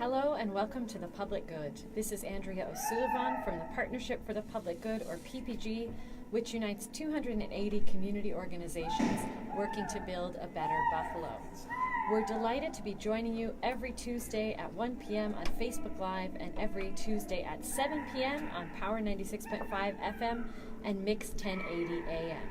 Hello and welcome to The Public Good. This is Andrea O'Sullivan from the Partnership for the Public Good, or PPG, which unites 280 community organizations working to build a better Buffalo. We're delighted to be joining you every Tuesday at 1 p.m. on Facebook Live and every Tuesday at 7 p.m. on Power 96.5 FM and Mix 1080 AM.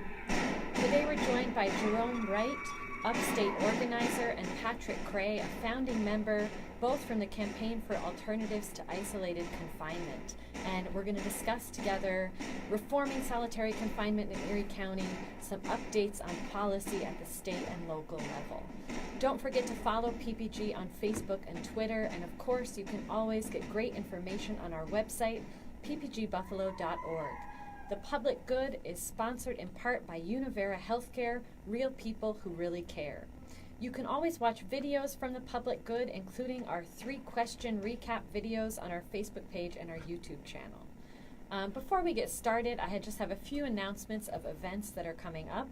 Today we're joined by Jerome Wright, upstate organizer, and Patrick Cray, a founding member, both from the Campaign for Alternatives to Isolated Confinement. And we're going to discuss together reforming solitary confinement in Erie County, some updates on policy at the state and local level. Don't forget to follow PPG on Facebook and Twitter, and of course you can always get great information on our website, ppgbuffalo.org. The Public Good is sponsored in part by Univera Healthcare, real people who really care. You can always watch videos from The Public Good, including our 3-question recap videos on our Facebook page and our YouTube channel. Before we get started, I just have a few announcements of events that are coming up.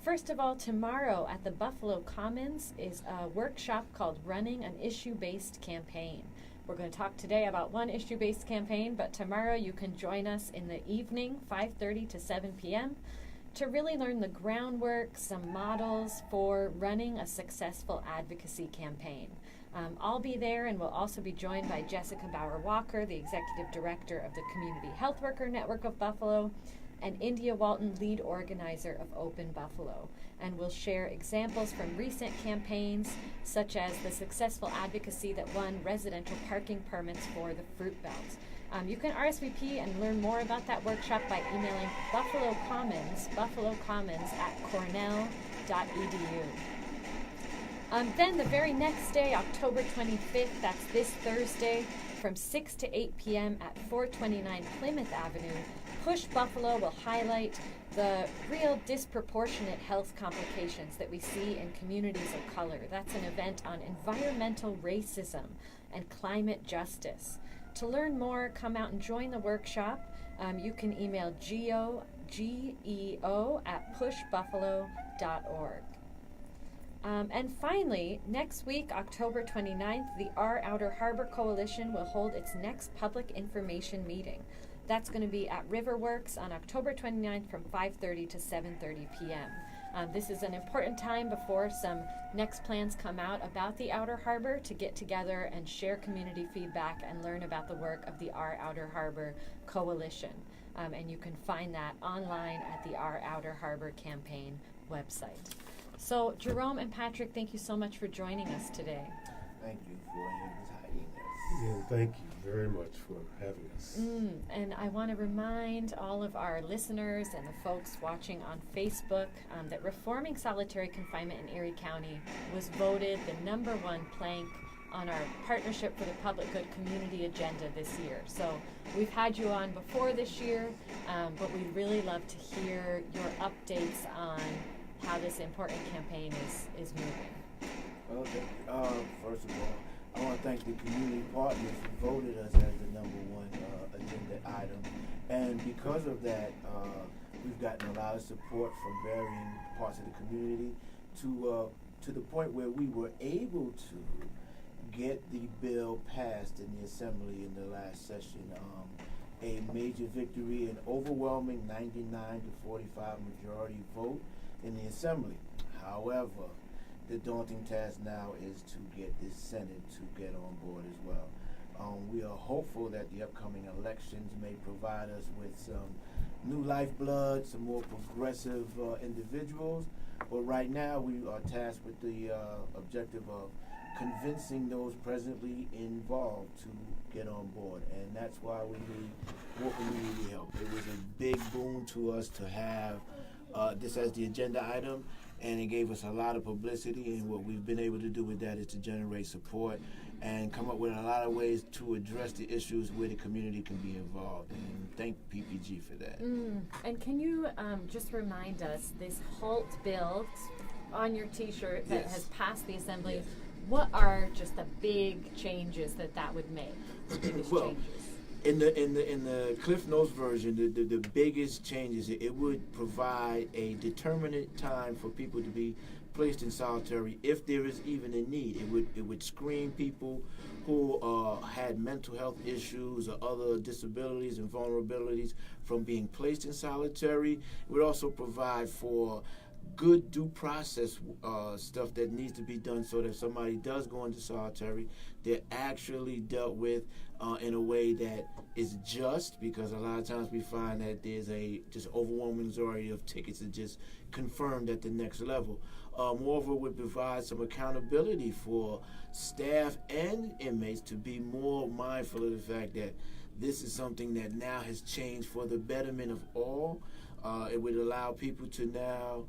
First of all, tomorrow at the Buffalo Commons is a workshop called Running an Issue-Based Campaign. We're going to talk today about one issue-based campaign, but tomorrow you can join us in the evening, 5:30 to 7 p.m., to really learn the groundwork, some models for running a successful advocacy campaign. I'll be there, and we'll also be joined by Jessica Bauer-Walker, the Executive Director of the Community Health Worker Network of Buffalo, and India Walton, lead organizer of Open Buffalo. And we'll share examples from recent campaigns, such as the successful advocacy that won residential parking permits for the Fruit Belt. You can RSVP and learn more about that workshop by emailing Buffalo Commons at cornell.edu. Then the very next day, October 25th, that's this Thursday, from 6 to 8 p.m. at 429 Plymouth Avenue, Push Buffalo will highlight the real disproportionate health complications that we see in communities of color. That's an event on environmental racism and climate justice. To learn more, come out and join the workshop. You can email geo at pushbuffalo.org. And finally, next week, October 29th, the Our Outer Harbor Coalition will hold its next public information meeting. That's going to be at Riverworks on October 29th from 5:30 to 7:30 p.m. This is an important time before some next plans come out about the Outer Harbor to get together and share community feedback and learn about the work of the Our Outer Harbor Coalition. And you can find that online at the Our Outer Harbor campaign website. So, Jerome and Patrick, thank you so much for joining us today. Thank you for inviting us. Yeah, thank you very much for having us. And I want to remind all of our listeners and the folks watching on Facebook that reforming solitary confinement in Erie County was voted the #1 plank on our Partnership for the Public Good community agenda this year. So we've had you on before this year, but we'd really love to hear your updates on how this important campaign is moving. Well, first of all, I want to thank the community partners who voted us as the #1 agenda item. And because of that, we've gotten a lot of support from varying parts of the community to the point where we were able to get the bill passed in the Assembly in the last session. A major victory, an overwhelming 99 to 45 majority vote in the Assembly. However, the daunting task now is to get the Senate to get on board as well. We are hopeful that the upcoming elections may provide us with some new lifeblood, some more progressive individuals. But right now we are tasked with the objective of convincing those presently involved to get on board. And that's why we need help. It was a big boon to us to have this as the agenda item, and it gave us a lot of publicity, and what we've been able to do with that is to generate support and come up with a lot of ways to address the issues where the community can be involved, and thank PPG for that. And can you just remind us, this HALT bill on your t-shirt that has passed the Assembly, what are just the big changes that would make, the biggest changes? In the Cliff Notes version, the biggest changes, it would provide a determinate time for people to be placed in solitary if there is even a need. It would screen people who had mental health issues or other disabilities and vulnerabilities from being placed in solitary. It would also provide for good due process stuff that needs to be done so that if somebody does go into solitary, they're actually dealt with in a way that is just, because a lot of times we find that there's a just overwhelming majority of tickets are just confirmed at the next level. Moreover, would provide some accountability for staff and inmates to be more mindful of the fact that this is something that now has changed for the betterment of all. It would allow people to now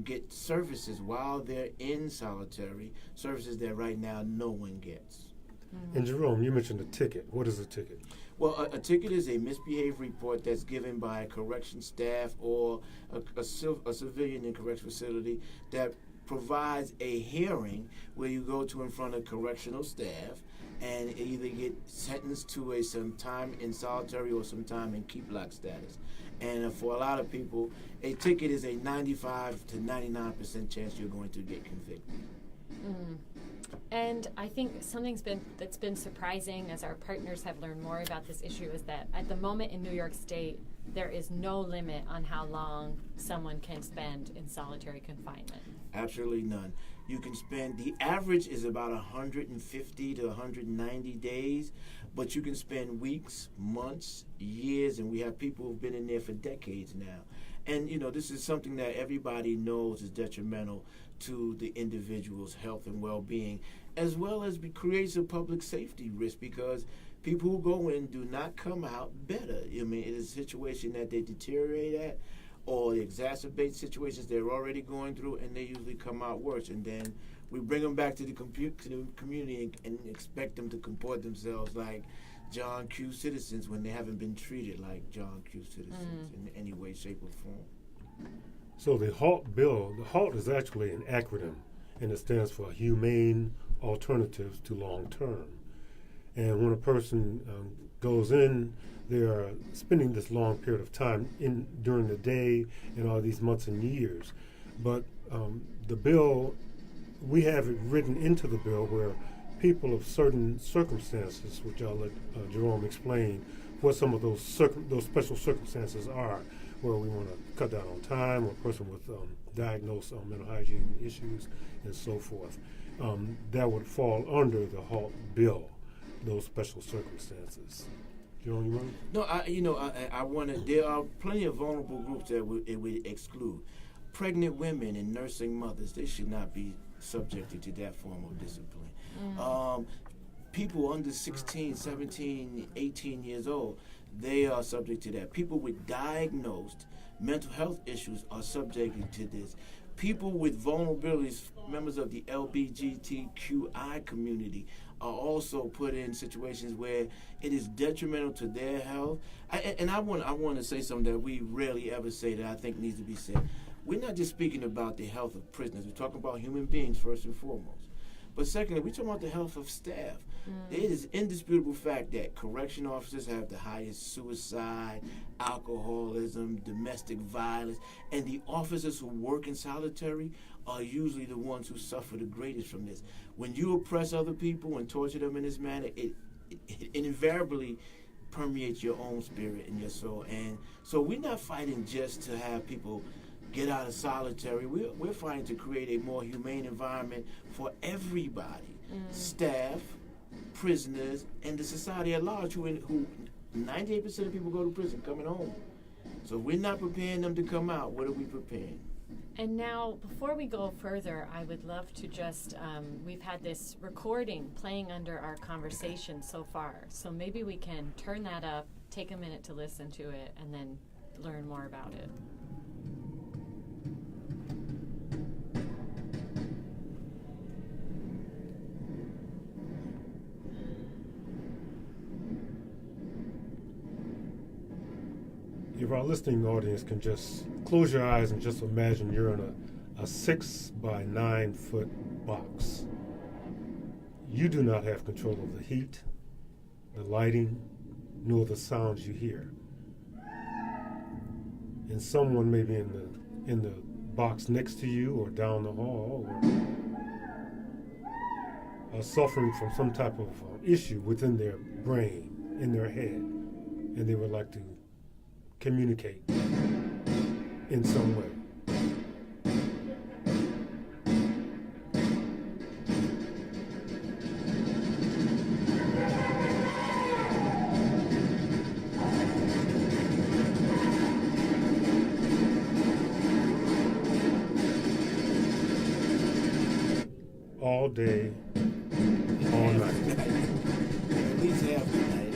get services while they're in solitary, services that right now no one gets. And Jerome, you mentioned a ticket. What is a ticket? Well, a ticket is a misbehavior report that's given by a correction staff or a civilian in correction facility that provides a hearing where you go to in front of correctional staff and either get sentenced to some time in solitary or some time in keep lock status. And for a lot of people, a ticket is a 95 to 99% chance you're going to get convicted. Mm. And I think something's that's been surprising as our partners have learned more about this issue is that at the moment in New York State, there is no limit on how long someone can spend in solitary confinement. Absolutely none. You can spend, the average is about 150 to 190 days, but you can spend weeks, months, years, and we have people who've been in there for decades now. And, this is something that everybody knows is detrimental to the individual's health and well-being, as well as creates a public safety risk because people who go in do not come out better. I mean, it is a situation that they deteriorate at or exacerbate situations they're already going through, and they usually come out worse. And then we bring them back to the community and expect them to comport themselves like John Q. citizens when they haven't been treated like John Q. citizens in any way, shape, or form. So the HALT bill, the HALT is actually an acronym, and it stands for Humane Alternatives to Long Term. And when a person goes in, they are spending this long period of time during the day and all these months and years. But the bill, we have it written into the bill where people of certain circumstances, which I'll let Jerome explain what some of those special circumstances are, where we want to cut down on time, or a person with diagnosed mental hygiene issues and so forth. That would fall under the HALT bill, those special circumstances. Jerome, you want? No, I want to. There are plenty of vulnerable groups that it would exclude. Pregnant women and nursing mothers, they should not be subjected to that form of discipline. People under 16, 17, 18 years old, they are subject to that. People with diagnosed mental health issues are subjected to this. People with vulnerabilities, members of the LGBTQI community, are also put in situations where it is detrimental to their health. I want to say something that we rarely ever say that I think needs to be said. We're not just speaking about the health of prisoners. We're talking about human beings first and foremost. But secondly, we're talking about the health of staff. It is indisputable fact that correction officers have the highest suicide, alcoholism, domestic violence, and the officers who work in solitary are usually the ones who suffer the greatest from this. When you oppress other people and torture them in this manner, it invariably permeates your own spirit and your soul. And so we're not fighting just to have people get out of solitary. We're fighting to create a more humane environment for everybody, staff, prisoners, and the society at large, who 98% of people go to prison coming home. So we're not preparing them to come out. What are we preparing? And now, before we go further, I would love to just, we've had this recording playing under our conversation so far. So maybe we can turn that up, take a minute to listen to it, and then learn more about it. If our listening audience can just close your eyes and just imagine you're in a 6 by 9 foot box. You do not have control of the heat, the lighting, nor the sounds you hear. And someone may be in the box next to you or down the hall, or are suffering from some type of issue within their brain, in their head, and they would like to communicate in some way. All day, all night. At least half the night.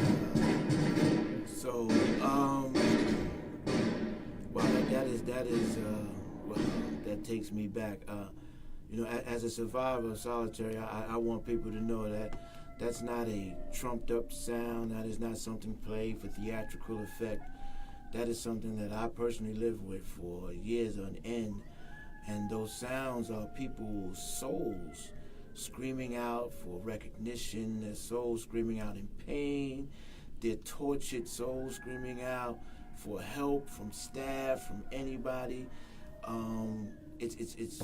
Well, that takes me back. As a survivor of solitary, I want people to know that that's not a trumped up sound. That is not something played for theatrical effect. That is something that I personally lived with for years on end. And those sounds are people's souls screaming out for recognition, their souls screaming out in pain, their tortured souls screaming out for help from staff, from anybody. It's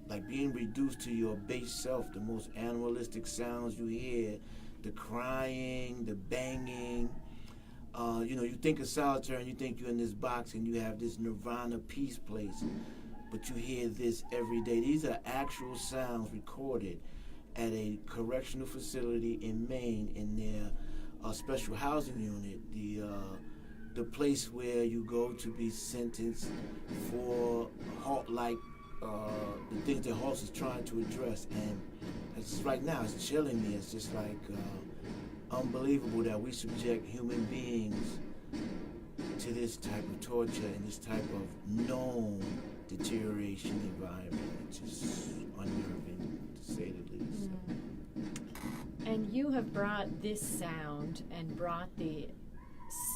like being reduced to your base self, the most animalistic sounds you hear, the crying, the banging. You think of solitaire and you think you're in this box and you have this nirvana peace place, but you hear this every day. These are actual sounds recorded at a correctional facility in Maine in their special housing unit, the place where you go to be sentenced for halt-like the things that HALT is trying to address. And it's right now, it's chilling me. It's just like unbelievable that we subject human beings to this type of torture and this type of known deterioration environment. It's just unnerving, to say the least. And you have brought this sound and brought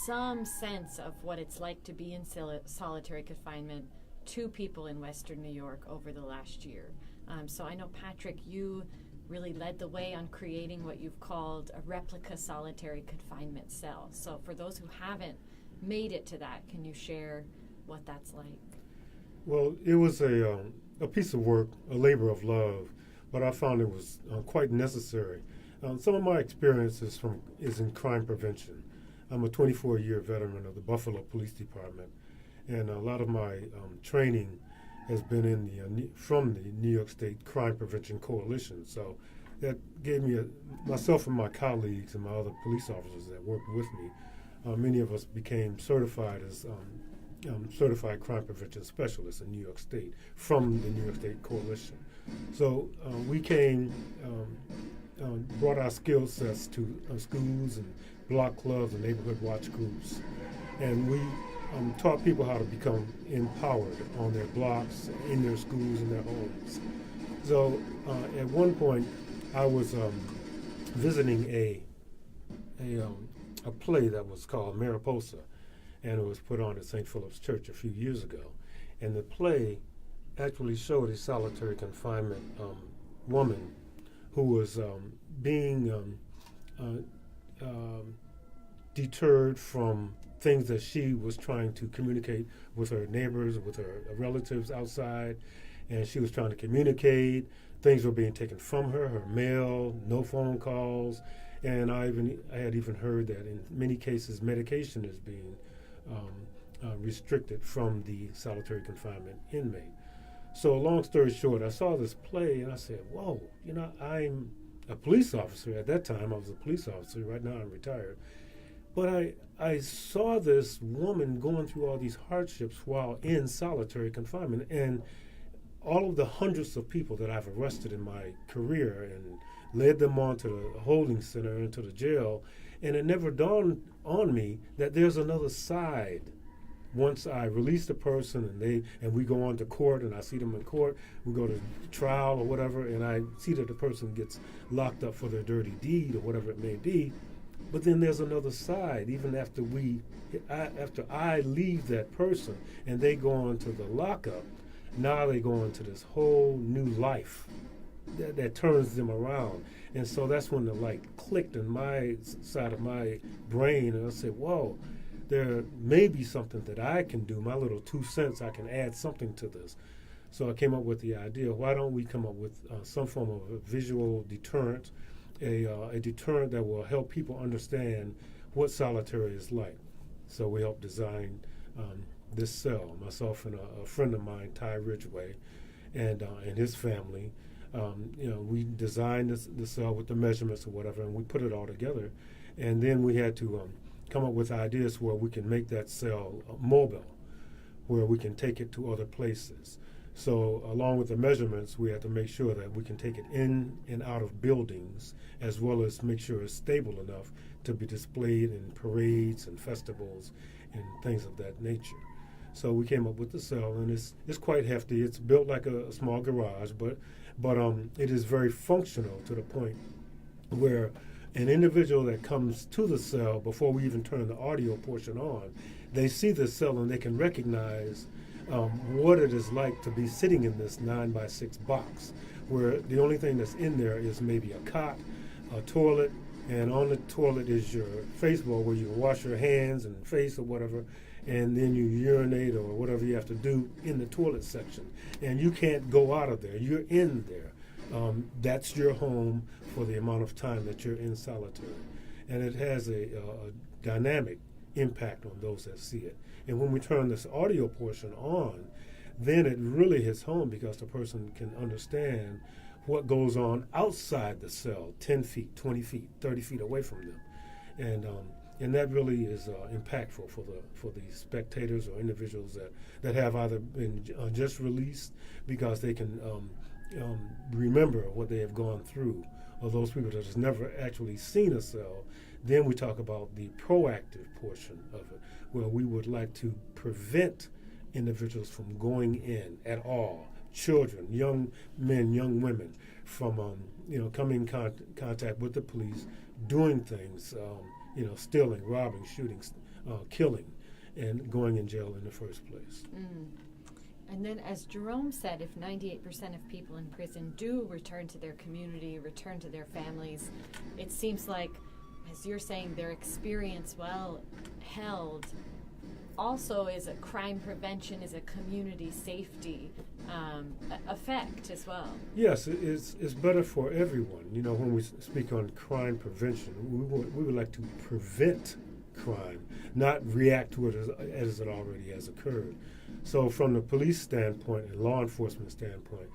some sense of what it's like to be in solitary confinement to people in Western New York over the last year. So I know, Patrick, you really led the way on creating what you've called a replica solitary confinement cell. So for those who haven't made it to that, can you share what that's like? Well, it was a piece of work, a labor of love, but I found it was quite necessary. Some of my experience is in crime prevention. I'm a 24-year veteran of the Buffalo Police Department, and a lot of my training has been from the New York State Crime Prevention Coalition. So that gave me, myself and my colleagues and my other police officers that worked with me, many of us became certified as certified crime prevention specialists in New York State from the New York State Coalition. So we came, brought our skill sets to schools and block clubs and neighborhood watch groups, and we taught people how to become empowered on their blocks, in their schools, in their homes. So at one point, I was visiting a play that was called Mariposa, and it was put on at St. Philip's Church a few years ago. And the play actually showed a solitary confinement woman who was being deterred from things that she was trying to communicate with her neighbors, with her relatives outside, and she was trying to communicate. Things were being taken from her mail, no phone calls, and I had even heard that in many cases medication is being restricted from the solitary confinement inmate. So long story short, I saw this play and I said, whoa, I'm a police officer. At that time I was a police officer. Right now I'm retired. But I saw this woman going through all these hardships while in solitary confinement, and all of the hundreds of people that I've arrested in my career and led them on to the holding center and to the jail, and it never dawned on me that there's another side. Once I release the person and we go on to court and I see them in court, we go to trial or whatever, and I see that the person gets locked up for their dirty deed or whatever it may be. But then there's another side. Even after I leave that person and they go on to the lockup, now they go into this whole new life that turns them around. And so that's when the light clicked in my side of my brain, and I said, whoa, there may be something that I can do, my little 2 cents, I can add something to this. So I came up with the idea, why don't we come up with some form of a visual deterrent, a deterrent that will help people understand what solitary is like. So we helped design this cell, myself and a friend of mine, Ty Ridgway, and his family. We designed the cell with the measurements or whatever, and we put it all together. And then we had to come up with ideas where we can make that cell mobile, where we can take it to other places. So along with the measurements, we had to make sure that we can take it in and out of buildings, as well as make sure it's stable enough to be displayed in parades and festivals and things of that nature. So we came up with the cell, and it's quite hefty. It's built like a small garage, but it is very functional to the point where an individual that comes to the cell before we even turn the audio portion on, they see the cell and they can recognize what it is like to be sitting in this 9x6 box, where the only thing that's in there is maybe a cot, a toilet, and on the toilet is your face bowl where you can wash your hands and face or whatever, and then you urinate or whatever you have to do in the toilet section. And you can't go out of there. You're in there. That's your home for the amount of time that you're in solitary. And it has a dynamic impact on those that see it. And when we turn this audio portion on, then it really hits home because the person can understand what goes on outside the cell, 10 feet, 20 feet, 30 feet away from them. And that really is impactful for the spectators or individuals that have either been just released because they can remember what they have gone through, or those people that have never actually seen a cell. Then we talk about the proactive portion of it, where we would like to prevent individuals from going in at all, children, young men, young women, from coming in contact with the police, doing things, stealing, robbing, shooting, killing, and going in jail in the first place. Mm. And then, as Jerome said, if 98% of people in prison do return to their community, return to their families, it seems like, as you're saying, their experience well held also is a crime prevention, is a community safety effect as well. Yes, it's better for everyone. When we speak on crime prevention, we would like to prevent crime, not react to it as it already has occurred. So from the police standpoint and law enforcement standpoint,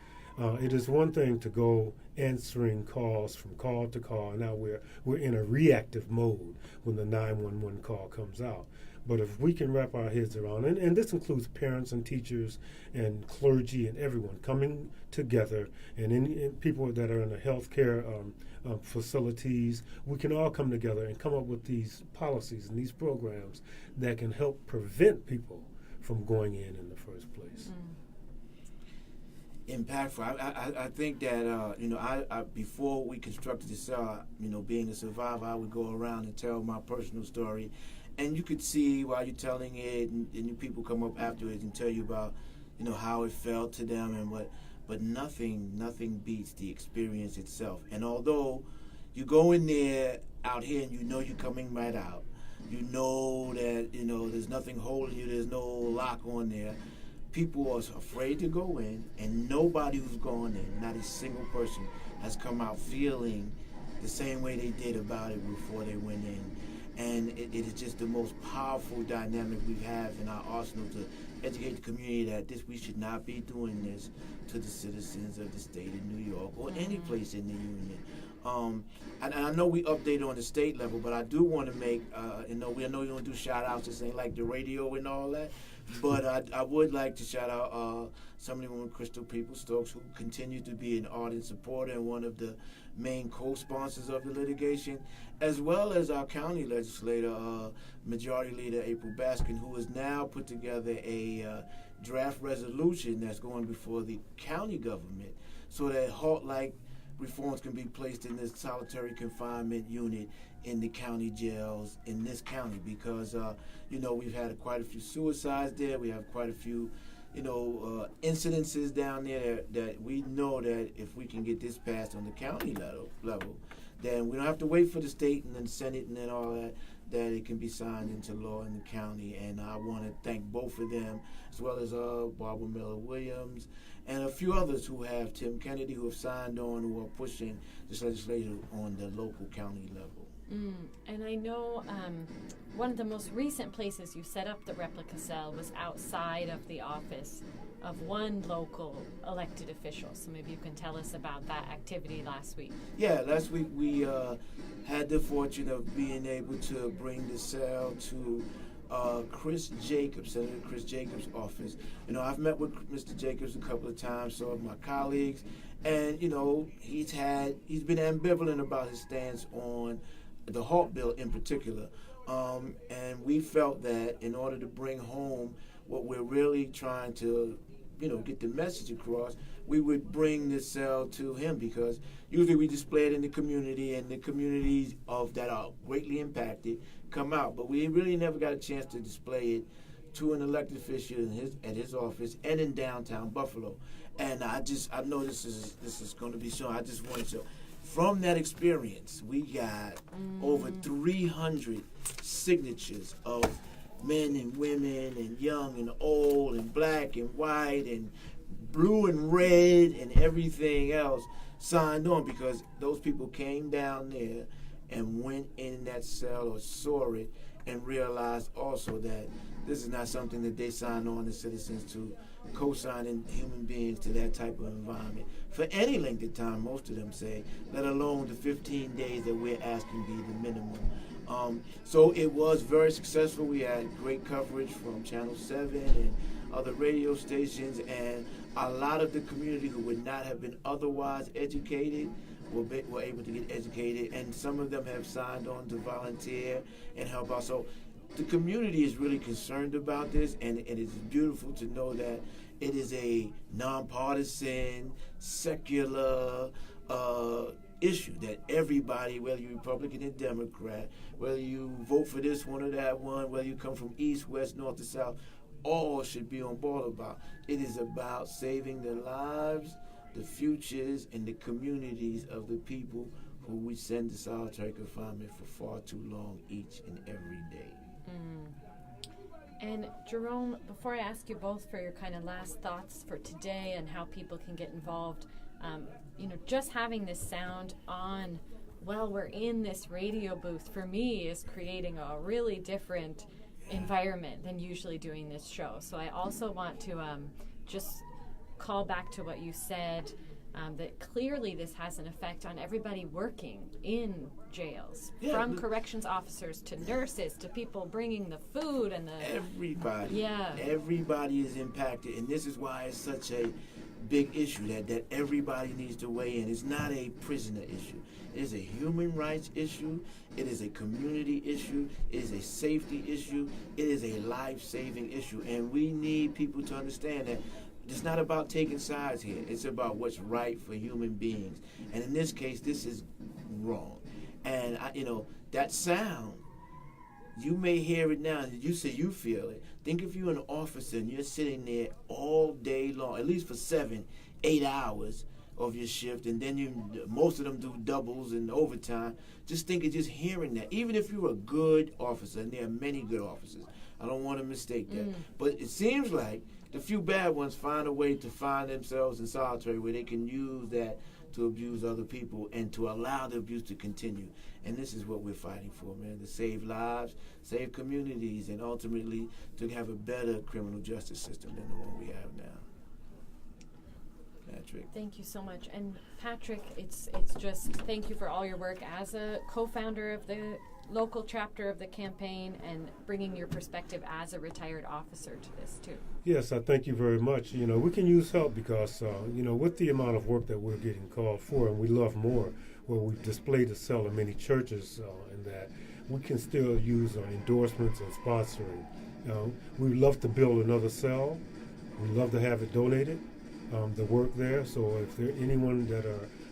it is one thing to go answering calls from call to call. Now we're in a reactive mode when the 911 call comes out. But if we can wrap our heads around, and this includes parents and teachers and clergy and everyone coming together, and people that are in the healthcare facilities, we can all come together and come up with these policies and these programs that can help prevent people from going in the first place. Impactful. I think that I before we constructed the cell, being a survivor, I would go around and tell my personal story, and you could see while you're telling it, and people come up afterwards and tell you about how it felt to them and what. But nothing beats the experience itself. And although you go in there out here and you're coming right out, that there's nothing holding you, there's no lock on there. People are afraid to go in, and nobody who's gone in, not a single person, has come out feeling the same way they did about it before they went in. And it is just the most powerful dynamic we have in our arsenal to educate the community that we should not be doing this to the citizens of the state of New York or any place in the union. And I know we updated on the state level, but I do want to make, I know you don't do shout-outs, this ain't like the radio and all that, but I would like to shout out some of the women, Crystal People-Stokes, who continue to be an ardent supporter and one of the main co-sponsors of the litigation, as well as our county legislator, Majority Leader April Baskin, who has now put together a draft resolution that's going before the county government so that halt-like reforms can be placed in this solitary confinement unit in the county jails in this county, because we've had quite a few suicides there. We have quite a few incidences down there that we know that if we can get this passed on the county level, then we don't have to wait for the state and then Senate and then all that it can be signed into law in the county. And I want to thank both of them, as well as Barbara Miller Williams and a few others who have, Tim Kennedy, who have signed on, who are pushing this legislation on the local county level. And I know one of the most recent places you set up the Replica Cell was outside of the office of one local elected official. So maybe you can tell us about that activity last week. Yeah, last week we had the fortune of being able to bring the cell to Chris Jacobs, Senator Chris Jacobs' office. You know, I've met with Mr. Jacobs a couple of times, so have my colleagues, and you know, he's been ambivalent about his stance on the halt bill in particular, and we felt that in order to bring home what we're really trying to, you know, get the message across, we would bring this cell to him, because usually we display it in the community, and the communities of that are greatly impacted come out, but we really never got a chance to display it to an elected official at his office and in downtown Buffalo. And I know this is going to be shown. I just wanted to. From that experience, we got over 300 signatures of men and women and young and old and black and white and blue and red and everything else signed on, because those people came down there and went in that cell or saw it and realized also that this is not something that they signed on as citizens to co-signing human beings to that type of environment for any length of time, most of them say, let alone the 15 days that we're asking be the minimum. So it was very successful. We had great coverage from Channel 7 and other radio stations, and a lot of the community who would not have been otherwise educated were able to get educated, and some of them have signed on to volunteer and help out. So the community is really concerned about this, and it is beautiful to know that it is a nonpartisan, secular issue that everybody, whether you're Republican or Democrat, whether you vote for this one or that one, whether you come from east, west, north, or south, all should be on board about. It is about saving the lives, the futures, and the communities of the people who we send to solitary confinement for far too long each and every day. And Jerome, before I ask you both for your kind of last thoughts for today and how people can get involved, you know, just having this sound on while we're in this radio booth for me is creating a really different environment than usually doing this show. So I also want to just call back to what you said, that clearly this has an effect on everybody working in jails, from corrections officers to nurses to people bringing the food and the... Everybody. Yeah. Everybody is impacted, and this is why it's such a big issue that everybody needs to weigh in. It's not a prisoner issue. It is a human rights issue. It is a community issue. It is a safety issue. It is a life-saving issue, and we need people to understand that it's not about taking sides here. It's about what's right for human beings. And in this case, this is wrong. And, that sound, you may hear it now, and you say you feel it. Think if you're an officer and you're sitting there all day long, at least for 7-8 hours of your shift, and then most of them do doubles and overtime. Just think of just hearing that. Even if you're a good officer, and there are many good officers, I don't want to mistake that. But it seems like the few bad ones find a way to find themselves in solitary where they can use that to abuse other people and to allow the abuse to continue. And this is what we're fighting for, man, to save lives, save communities, and ultimately to have a better criminal justice system than the one we have now. Patrick. Thank you so much. And Patrick, it's just thank you for all your work as a co-founder of the local chapter of the campaign and bringing your perspective as a retired officer to this too. Yes, I thank you very much. We can use help because, with the amount of work that we're getting called for, and we love more, where we display the cell in many churches and that, we can still use endorsements and sponsoring. We'd love to build another cell. We'd love to have it donated, the work there. So if there anyone that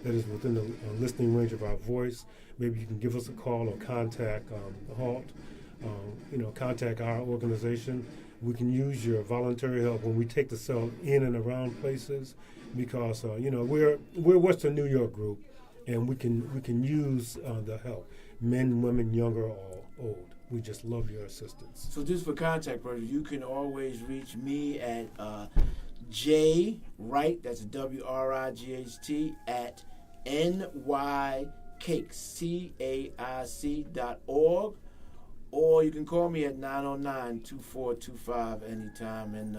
is within the listening range of our voice, maybe you can give us a call or contact HALT, contact our organization. We can use your voluntary help when we take the cell in and around places because, we're a Western New York group, and we can use the help, men, women, younger or old. We just love your assistance. So just for contact purposes, you can always reach me at J Wright, that's WRIGHT, at nycaic.org, or you can call me at 909-2425 anytime, and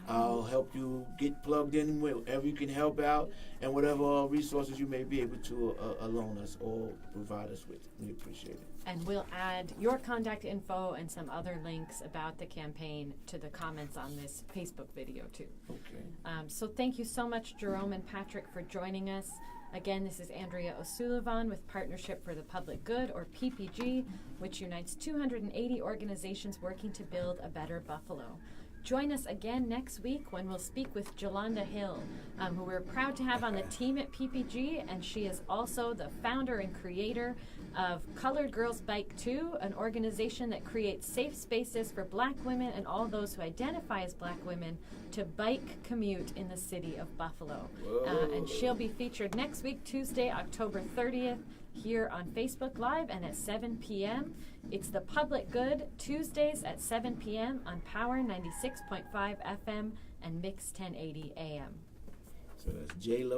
I'll help you get plugged in wherever you can help out, and whatever resources you may be able to loan us or provide us with. We appreciate it. And we'll add your contact info and some other links about the campaign to the comments on this Facebook video too. Okay. So thank you so much, Jerome and Patrick, for joining us. Again, this is Andrea O'Sullivan with Partnership for the Public Good, or PPG, which unites 280 organizations working to build a better Buffalo. Join us again next week when we'll speak with Jolanda Hill, who we're proud to have on the team at PPG, and she is also the founder and creator of Colored Girls Bike 2, an organization that creates safe spaces for Black women and all those who identify as Black women to bike commute in the city of Buffalo. And she'll be featured next week, Tuesday, October 30th, here on Facebook Live and at 7 p.m. It's The Public Good, Tuesdays at 7 p.m. on Power 96.5 FM and Mix 1080 AM. So that's J-Lo.